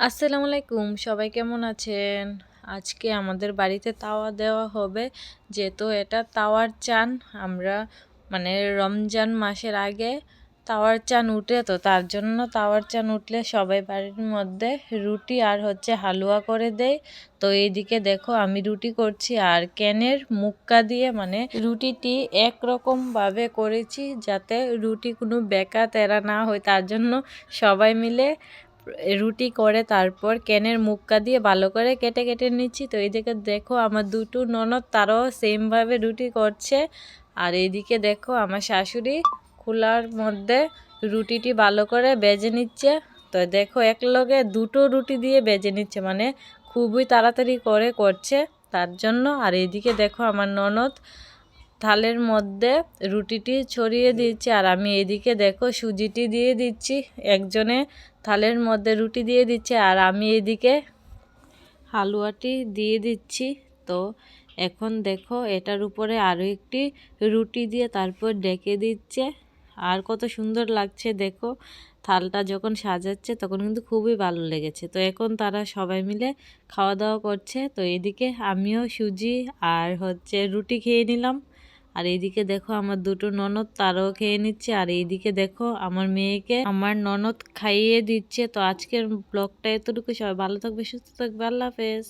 আসসালামু আলাইকুম, সবাই কেমন আছেন? আজকে আমাদের বাড়িতে তাওয়া দেওয়া হবে। যেহেতু এটা তাওয়ার চান, আমরা মানে রমজান মাসের আগে তাওয়ার চান উঠে, তো তার জন্য তাওয়ার চান উঠলে সবাই বাড়ির মধ্যে রুটি আর হালুয়া করে দেয়। তো এইদিকে দেখো আমি রুটি করছি আর ক্যানের মুক্কা দিয়ে মানে রুটিটি একরকমভাবে করেছি যাতে রুটি কোনো বেঁকা তেরা না হয়, তার জন্য সবাই মিলে রুটি করে তারপর ক্যানের মুক্কা দিয়ে ভালো করে কেটে কেটে নিচ্ছি। তো এইদিকে দেখো আমার দুটো ননদ তারাও সেমভাবে রুটি করছে, আর এইদিকে দেখো আমার শাশুড়ি খোলার মধ্যে রুটিটি ভালো করে বেজে নিচ্ছে। তো দেখো একলগে দুটো রুটি দিয়ে বেজে নিচ্ছে, মানে খুবই তাড়াতাড়ি করে করছে তার জন্য। আর এইদিকে দেখো আমার ননদ থালের মধ্যে রুটিটি ছড়িয়ে দিচ্ছে, আর আমি এদিকে দেখো সুজিটি দিয়ে দিচ্ছি। একজনে থালের মধ্যে রুটি দিয়ে দিচ্ছে আর আমি এদিকে হালুয়াটি দিয়ে দিচ্ছি। তো এখন দেখো এটার উপরে আরও একটি রুটি দিয়ে তারপর ডেকে দিচ্ছে, আর কত সুন্দর লাগছে দেখো। থালটা যখন সাজাচ্ছে তখন কিন্তু খুবই ভালো লেগেছে। তো এখন তারা সবাই মিলে খাওয়া দাওয়া করছে। তো এদিকে আমিও সুজি আর রুটি খেয়ে নিলাম, আর এইদিকে দেখো আমার দুটো ননদ তারাও খেয়ে নিচ্ছে, আর এইদিকে দেখো আমার মেয়েকে আমার ননদ খাইয়ে দিচ্ছে। তো আজকের ব্লগটা এতটুকু, সবাই ভালো থাকবে, সুস্থ থাকবে, আল্লাহ হাফেজ।